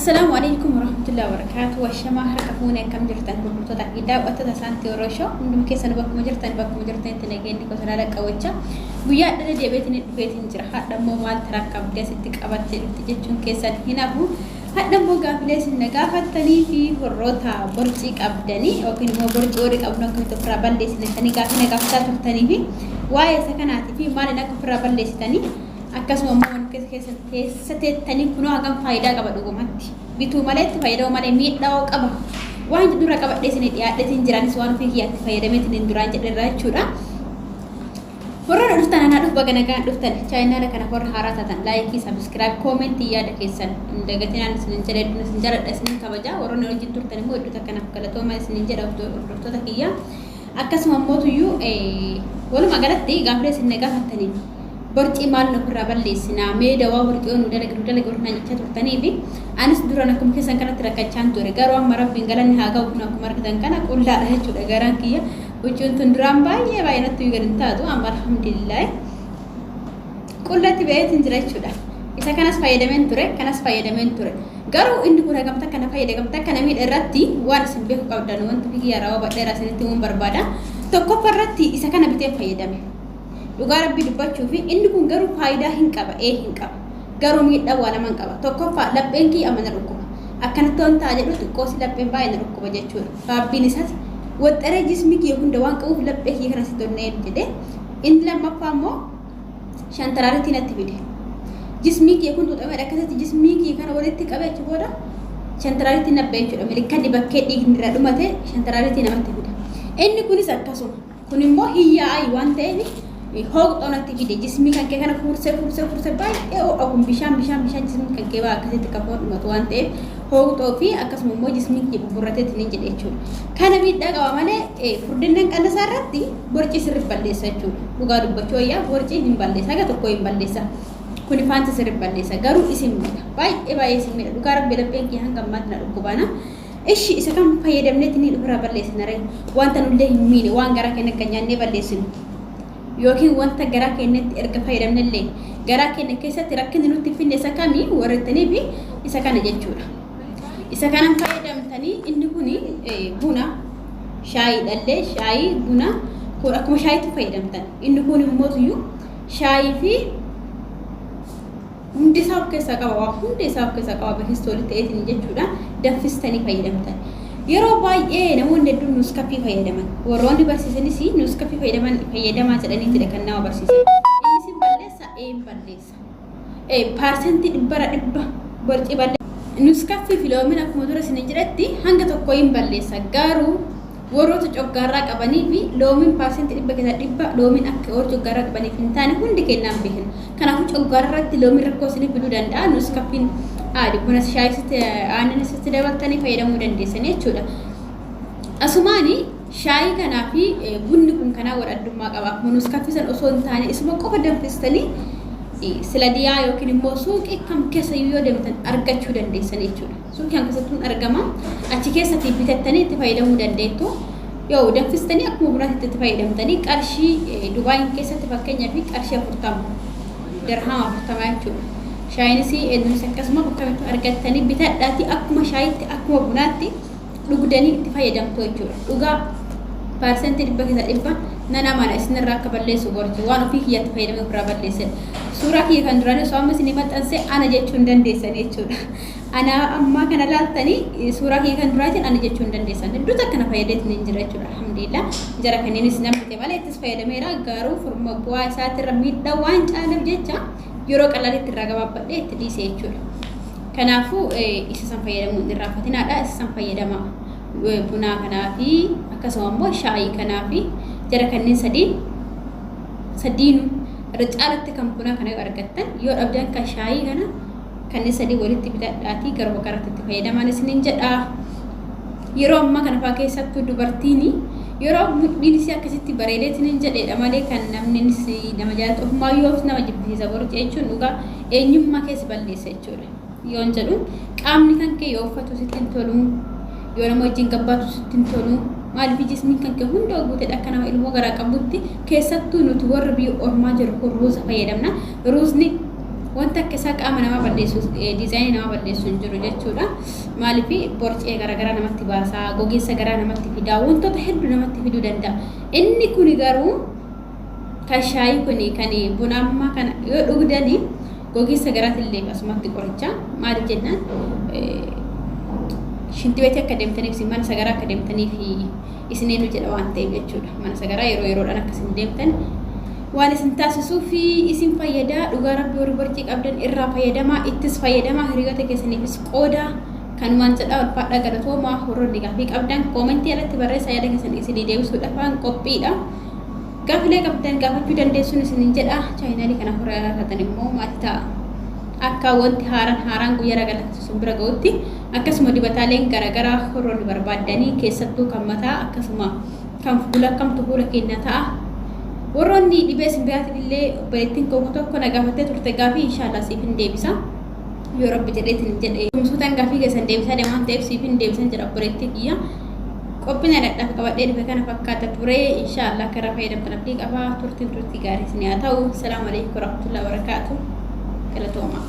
السلام عليكم ورحمة الله وبركاته والشماء هركفوني كم جرتان بمرتضى إذا وقتها سانتي ورشة من كيس أنا بكم جرتان تناجين كسر على كوجة ويا درجة بيتين جرحة دم مال تركب ديس تك أبد تجتون كيسان هنا هو هذا مو قابلس النجافة تاني في الروتا برجيك أبداني أو كن مو برجورك أبنك متفرع بلدس لتاني نجافة تاني في واي سكناتي في مال نكفر بلدس تاني akkasuma immoo keessatti tanii kunoo hagam faayidaa qaba dhugumatti bituu maleetti faayidaa malee miidhaa qaba waan dura qabadhee isin dhiyaadheetiin jiraanis waan ofii kiyyaatti fayyadameetiin duraan jedheerra jechuudha. Warra dhuftan ana dhufa ganagaan dhuftan chaayinaala kana warra haaraa taatan laayikii sabiskiraayib koomentii yaada keessan dagatinaan isin jedhedhu isin jaladha isin kabaja warra na wajjin turtan immoo iddoo takkanaaf galatooma isin jedha hordoftoota kiyya akkasuma mootuyyuu walumaa galatti gaaflee isin gaafatanii برتي مال نقرأ بالليسنا ميدا وورتيون ودلك ورنا نجت ورتني أنس دورنا كم كيسان كنا تركتشان توري قارو مرة بينقلن هاجا وكنا كمرة كنا كل لا رح تشوف قارن كيا وجون تندرام باي باينة تيجرن تادو أمر الحمد لله كل تبعي تنجري تشوفه إذا كان سفايدة من توري قارو إني كنا كم تكنا فايدة كم تكنا ميد الرتي وارس بيه قبضان وانت بيجي يراوا بدر راسني تيمون بربادا تكو فرتي إذا كان بيتين فايدة من Dhugaa rabbi dubbachuu fi inni kun garuu faayidaa hin qaba garuu miidhaa waa lama qaba tokkoffaa lapheen kiyya amana dhukkuba akkanatti wantaa jedhu xiqqoosi lapheen baay'ina dhukkuba jechuudha baabbiin isaas waxxaree jismii kiyya hunda waan qabuuf laphee kiyya kana si tonnee jedhe inni lammaffaa immoo shantaraaritti natti fide jismii kiyya kun tuuxamee akkasitti jismii kiyya kana walitti qabee achi booda shantaraaritti nabbee jechuudha milikanni bakkee dhiigni irra dhumate shantaraaritti namatti fida inni kunis akkasuma kun immoo hiyyaa'ii waan ta'eef hoog xonatti fide jismii kan kee kana fursee baay'ee okum bishaan jismii kan kee baa akkasitti qabuun dhumatu waan ta'eef hoog xoofi akkasuma immoo jismii kee burrateetti ni jedhe jechuudha. Kana miidhaa qaba malee furdinaan qannasaa irratti borcii sirriitti balleessa jechuudha. Dhugaa dubbachuu wayyaa borcii hin balleessa haga tokko hin balleessa. Kun faanta sirriitti balleessa garuu isin miidha baay'ee isin miidha dhugaa rabbi lapheen kee hanga ammaatti na dhukkubaana. Ishi isa kan fayyadamneetti ni dhufurraa balleessina ree wanta nullee hin miine waan garaa keenya kan nyaannee balleessinu. Yookiin wanta garaa keenyatti erga fayyadamnellee garaa keenya keessatti rakkinni nutti finne isa kamii warreettanii fi isa kana jechuudha. Isa kanan fayyadamtanii inni kun buna shaayii dhallee shaayii buna kun akkuma shaayiitti fayyadamtan inni kun immoo shaayii fi hundi isaa of keessaa qaba biqiloota ta'eetiin jechuudha danfistanii fayyadamtan. Yeroo baay'ee namoonni hedduun nuuskaffii fayyadaman warroonni barsiisanis nuuskaffii fayyadamaa jedhaniitidha kan nama barsiisan. Innis balleessa parsentii dhibba borcii balleessa nuuskaffii fi loomiin akkuma dura isin jedhetti hanga tokko hin balleessa garuu warroota coggaarraa qabanii fi loomiin parsentii dhibba keessaa dhibba loomiin akka warra coggaarraa qabaniif hin taane hundi kennaan beekna. Kanaafuu coggaarraatti loomiin rakkoo isin fiduu danda'a nuuskaffiin buna shaayii aannan isitti dabaltanii fayyadamuu dandeessanii jechuudha. Asumaani shaayii kanaa fi bunni kun kanaa wal addummaa qaba. Nuuskaffisan osoo hin taane isuma qofa danfistanii sila diyaa yookiin immoo suuqii kam keessa yoo deemtan argachuu dandeessanii jechuudha. Suuqii kan keessattuu argama achi keessatti bitattanii itti fayyadamuu dandeettu. Yoo danfistanii akkuma bunaatti itti fayyadamtanii qarshii Dubaayin keessatti fakkeenyaaf qarshii 40 dirhama 40 jechuudha. Shaayinis edduunis akkasuma bakka argattanii bitadhaatti akkuma shaayiitti akkuma bunaatti dhugdanii itti fayyadamtu jechuudha. Dhugaa parsentii dhibba keessaa dhibba nana mana isinirraa akka balleessu gorti waan ofii kiyyaatti fayyadamee ofirraa balleessan. Suuraa kiyya kan duraan osoo amma isin maxxansee ana jechuun dandeessan jechuudha. Ana ammaa kana laaltanii suuraa kiyya kan duraatiin ana jechuun dandeessan. Hedduutu akkana fayyadameetiin hin jira jechuudha. Alhamdulillah jara kanneenis namni malee ittis fayyadameera garuu furma bu'aa isaatirra miidhaa waan caaleef jecha yeroo qalalitti irraa gabaabbadhee itti dhiise jechuudha. Kanaafuu isa san fayyadamuun irraa fatinaadha. Isa san fayyadama bunaa kanaa fi akkasuma immoo shaayii kanaa fi jara kanneen sadiinu irra caalatti kan bunaa kana argattan yoo dhabdan kan shaayii kana kanneen sadii walitti bitadhaatii garba garatti itti fayyadaman isiniin jedha. Yeroo ammaa kana fa'aa keessattuu dubartiin yeroo mudhiinisi akkasitti bareedeetiin jedheedha malee kan namni nama jaalatu ofumaa yoo nama jibbisiisa borcii jechuun dhugaa eenyummaa keessa balleessa jechuudha. Yoon jedhu qaamni kan kee yoo uffatu sitti hin tolu yoo nama wajjin gabbaatu sitti hin tolu maaliif jismiin kan kee hunda guuteedha akka nama ilmoo garaa qabutti keessattuu nuti warra biyya ormaa jiru kun ruuza fayyadamna. Ruuzni wanta akka isaa qaama namaa balleessu diizaayinii namaa balleessu hin jiru jechuudha. Maaliif borcee garaagaraa namatti baasaa, gogiinsa garaa namatti fidaa, wantoota hedduu namatti fiduu danda'a. Inni kun garuu kan shaayii kun kan buna ammaa kana yoo dhugdanii gogiinsa garaatillee asumatti qoricha maaliif jennaan shinti beektii akka deemtaniif mana sagaraa akka deemtaniif isineenuu jedha waan ta'eef jechuudha. Mana sagaraa yeroodhaan akka isin deemtan waan isin taasisuu fi isin fayyadaa dhugaa rabbii warri borcii qabdan irraa fayyadamaa ittis fayyadamaa hiriyoota keessaniifis qooda kan waan jedhaa ulfaadhaa galatoomaa warroonni gaafii qabdan koomentii irratti barreessaa yaada keessan isinii deebisuudhaaf qophiidha. Gaafilee qabdan gaafachuu dandeessuun isinin jedha. Chaayinaalii kana horaa taatan immoo maatii ta'a. Akka wanti haaraan guyyaa ragalatti bira ga'utti akkasuma dibataaleen garaagaraa warroonni barbaaddanii keessattuu kan mataa akkasuma kan fuula kamtu fuula keenya ta'a. Warroonni dhibee simbiraatiin illee obboleettiin koo tokko na gaafattee turte gaafii inshaallah siif hin deebisa. Yoo rabbi jedheetiin jedhee kumsuutaan gaafii keessan deebisaa deemaan ta'eef siif hin deebisan jedha obboleettii kiyya. Qophiin adda qabadhee dhufe kana fakkaata ture inshaallah karaa fayyadamtan abdii qaba turtii gaarii isin haa ta'u. Assalaamu alaykum warahmatullahi wabarakaatuh. Galatooma.